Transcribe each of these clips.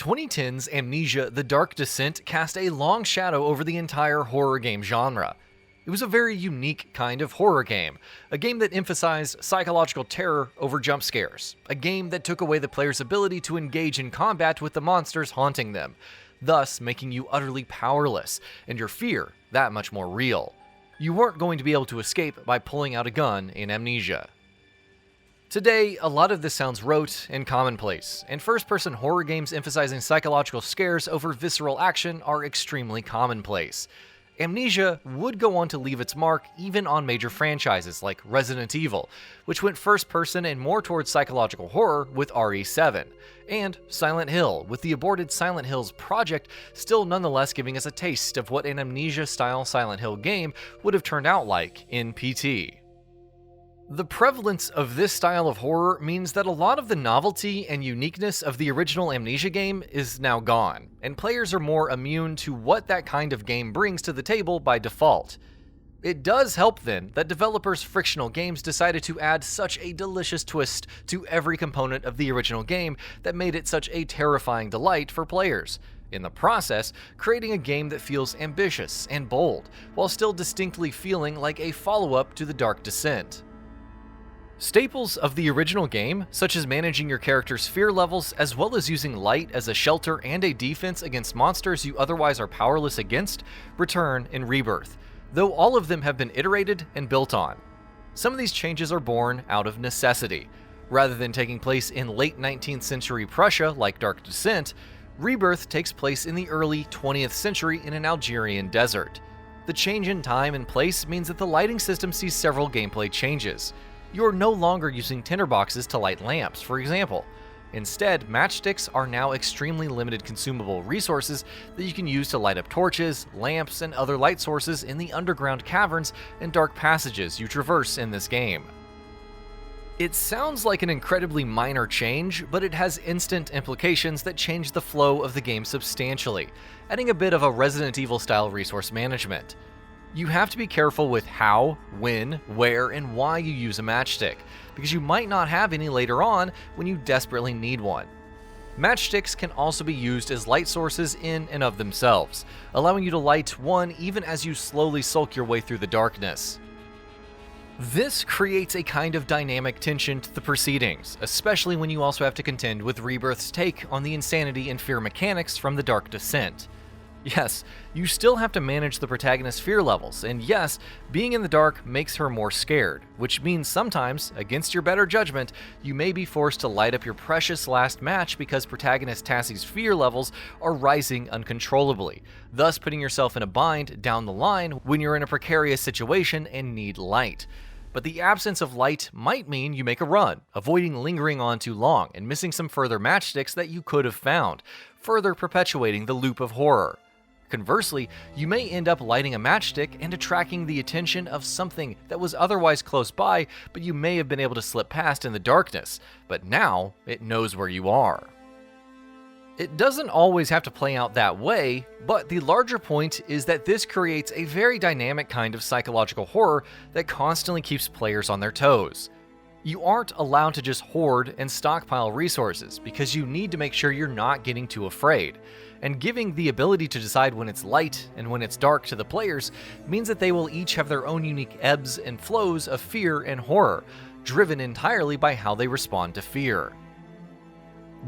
2010's Amnesia: The Dark Descent cast a long shadow over the entire horror game genre. It was a very unique kind of horror game, a game that emphasized psychological terror over jump scares, a game that took away the player's ability to engage in combat with the monsters haunting them, thus making you utterly powerless, and your fear that much more real. You weren't going to be able to escape by pulling out a gun in Amnesia. Today, a lot of this sounds rote and commonplace, and first-person horror games emphasizing psychological scares over visceral action are extremely commonplace. Amnesia would go on to leave its mark even on major franchises like Resident Evil, which went first-person and more towards psychological horror with RE7, and Silent Hill, with the aborted Silent Hills project still nonetheless giving us a taste of what an Amnesia-style Silent Hill game would have turned out like in PT. The prevalence of this style of horror means that a lot of the novelty and uniqueness of the original Amnesia game is now gone, and players are more immune to what that kind of game brings to the table by default. It does help then that developers Frictional Games decided to add such a delicious twist to every component of the original game that made it such a terrifying delight for players. In the process, creating a game that feels ambitious and bold, while still distinctly feeling like a follow-up to The Dark Descent. Staples of the original game, such as managing your character's fear levels as well as using light as a shelter and a defense against monsters you otherwise are powerless against, return in Rebirth, though all of them have been iterated and built on. Some of these changes are born out of necessity. Rather than taking place in late 19th century Prussia like Dark Descent, Rebirth takes place in the early 20th century in an Algerian desert. The change in time and place means that the lighting system sees several gameplay changes. You're no longer using tinderboxes to light lamps, for example. Instead, matchsticks are now extremely limited consumable resources that you can use to light up torches, lamps, and other light sources in the underground caverns and dark passages you traverse in this game. It sounds like an incredibly minor change, but it has instant implications that change the flow of the game substantially, adding a bit of a Resident Evil-style resource management. You have to be careful with how, when, where, and why you use a matchstick, because you might not have any later on when you desperately need one. Matchsticks can also be used as light sources in and of themselves, allowing you to light one even as you slowly sulk your way through the darkness. This creates a kind of dynamic tension to the proceedings, especially when you also have to contend with Rebirth's take on the insanity and fear mechanics from The Dark Descent. Yes, you still have to manage the protagonist's fear levels, and yes, being in the dark makes her more scared, which means sometimes, against your better judgment, you may be forced to light up your precious last match because protagonist Tassie's fear levels are rising uncontrollably, thus putting yourself in a bind down the line when you're in a precarious situation and need light. But the absence of light might mean you make a run, avoiding lingering on too long and missing some further matchsticks that you could have found, further perpetuating the loop of horror. Conversely, you may end up lighting a matchstick and attracting the attention of something that was otherwise close by, but you may have been able to slip past in the darkness, but now it knows where you are. It doesn't always have to play out that way, but the larger point is that this creates a very dynamic kind of psychological horror that constantly keeps players on their toes. You aren't allowed to just hoard and stockpile resources because you need to make sure you're not getting too afraid. And giving the ability to decide when it's light and when it's dark to the players means that they will each have their own unique ebbs and flows of fear and horror, driven entirely by how they respond to fear.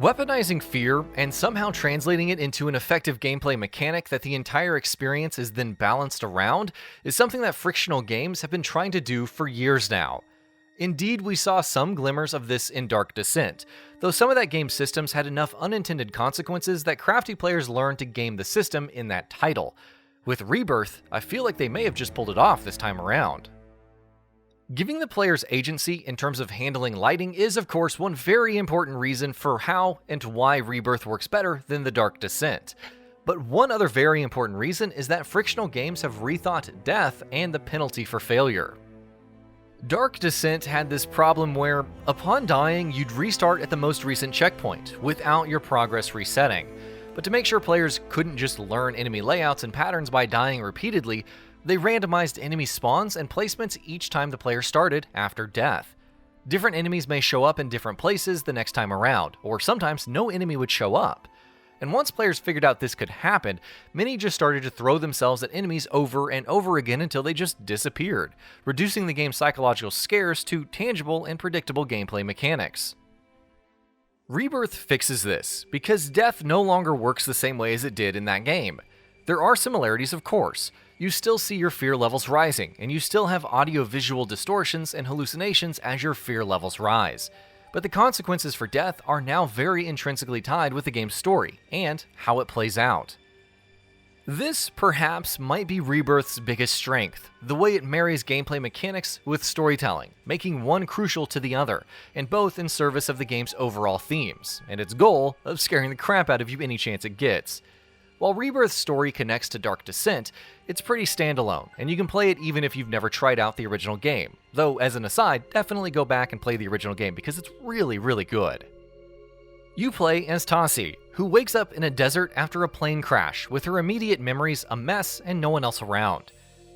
Weaponizing fear and somehow translating it into an effective gameplay mechanic that the entire experience is then balanced around is something that Frictional Games have been trying to do for years now. Indeed, we saw some glimmers of this in Dark Descent, though some of that game's systems had enough unintended consequences that crafty players learned to game the system in that title. With Rebirth, I feel like they may have just pulled it off this time around. Giving the players agency in terms of handling lighting is of course one very important reason for how and why Rebirth works better than The Dark Descent. But one other very important reason is that Frictional Games have rethought death and the penalty for failure. Dark Descent had this problem where, upon dying, you'd restart at the most recent checkpoint, without your progress resetting. But to make sure players couldn't just learn enemy layouts and patterns by dying repeatedly, they randomized enemy spawns and placements each time the player started after death. Different enemies may show up in different places the next time around, or sometimes no enemy would show up. And once players figured out this could happen, many just started to throw themselves at enemies over and over again until they just disappeared, reducing the game's psychological scares to tangible and predictable gameplay mechanics. Rebirth fixes this, because death no longer works the same way as it did in that game. There are similarities, of course. You still see your fear levels rising, and you still have audio-visual distortions and hallucinations as your fear levels rise. But the consequences for death are now very intrinsically tied with the game's story, and how it plays out. This, perhaps, might be Rebirth's biggest strength, the way it marries gameplay mechanics with storytelling, making one crucial to the other, and both in service of the game's overall themes, and its goal of scaring the crap out of you any chance it gets. While Rebirth's story connects to Dark Descent, it's pretty standalone, and you can play it even if you've never tried out the original game, though as an aside, definitely go back and play the original game because it's really, really good. You play as Tassi, who wakes up in a desert after a plane crash, with her immediate memories a mess and no one else around.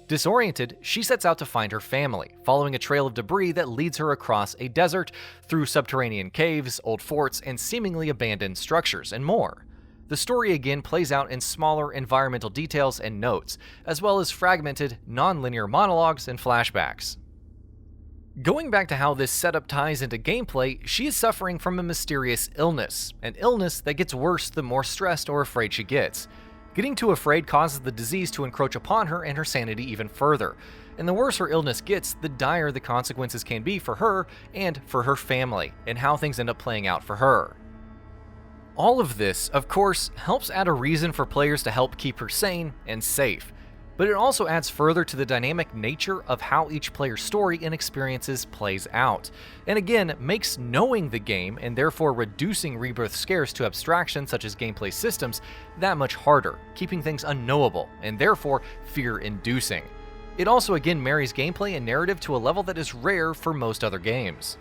Disoriented, she sets out to find her family, following a trail of debris that leads her across a desert, through subterranean caves, old forts, and seemingly abandoned structures, and more. The story again plays out in smaller environmental details and notes, as well as fragmented, non-linear monologues and flashbacks. Going back to how this setup ties into gameplay, she is suffering from a mysterious illness, an illness that gets worse the more stressed or afraid she gets. Getting too afraid causes the disease to encroach upon her and her sanity even further, and the worse her illness gets, the dire the consequences can be for her and for her family, and how things end up playing out for her. All of this, of course, helps add a reason for players to help keep her sane and safe, but it also adds further to the dynamic nature of how each player's story and experiences plays out, and again, makes knowing the game, and therefore reducing Rebirth scares to abstractions such as gameplay systems, that much harder, keeping things unknowable, and therefore fear-inducing. It also again marries gameplay and narrative to a level that is rare for most other games.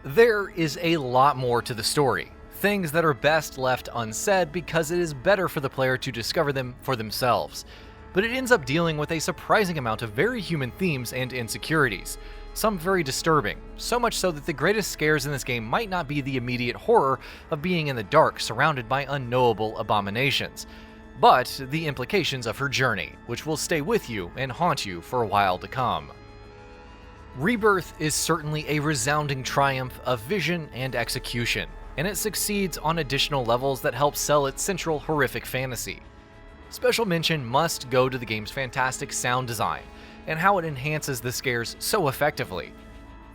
There is a lot more to the story, things that are best left unsaid because it is better for the player to discover them for themselves. But it ends up dealing with a surprising amount of very human themes and insecurities, some very disturbing, so much so that the greatest scares in this game might not be the immediate horror of being in the dark surrounded by unknowable abominations, but the implications of her journey, which will stay with you and haunt you for a while to come. Rebirth is certainly a resounding triumph of vision and execution, and it succeeds on additional levels that help sell its central horrific fantasy. Special mention must go to the game's fantastic sound design, and how it enhances the scares so effectively.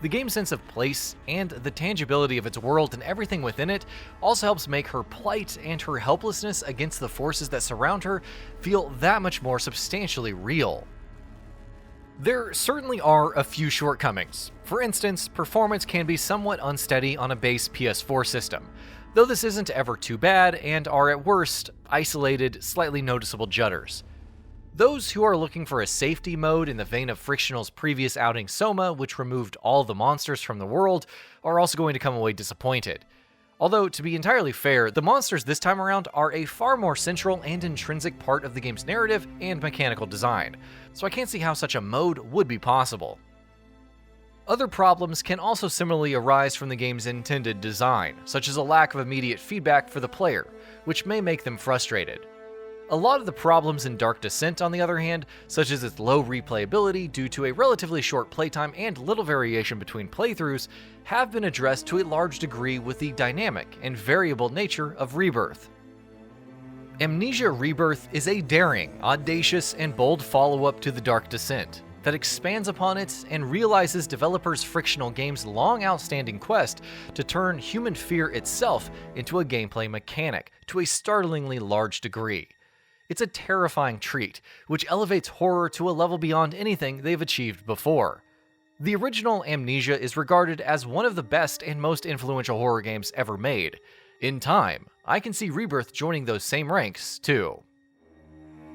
The game's sense of place, and the tangibility of its world and everything within it, also helps make her plight and her helplessness against the forces that surround her feel that much more substantially real. There certainly are a few shortcomings. For instance, performance can be somewhat unsteady on a base PS4 system, though this isn't ever too bad and are at worst isolated, slightly noticeable judders. Those who are looking for a safety mode in the vein of Frictional's previous outing Soma, which removed all the monsters from the world, are also going to come away disappointed. Although, to be entirely fair, the monsters this time around are a far more central and intrinsic part of the game's narrative and mechanical design, so I can't see how such a mode would be possible. Other problems can also similarly arise from the game's intended design, such as a lack of immediate feedback for the player, which may make them frustrated. A lot of the problems in Dark Descent, on the other hand, such as its low replayability due to a relatively short playtime and little variation between playthroughs, have been addressed to a large degree with the dynamic and variable nature of Rebirth. Amnesia Rebirth is a daring, audacious, and bold follow-up to the Dark Descent that expands upon it and realizes developers Frictional Games' long outstanding quest to turn human fear itself into a gameplay mechanic to a startlingly large degree. It's a terrifying treat, which elevates horror to a level beyond anything they've achieved before. The original Amnesia is regarded as one of the best and most influential horror games ever made. In time, I can see Rebirth joining those same ranks, too.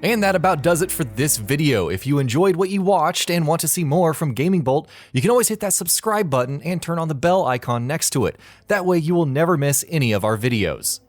And that about does it for this video. If you enjoyed what you watched and want to see more from Gaming Bolt, you can always hit that subscribe button and turn on the bell icon next to it. That way you will never miss any of our videos.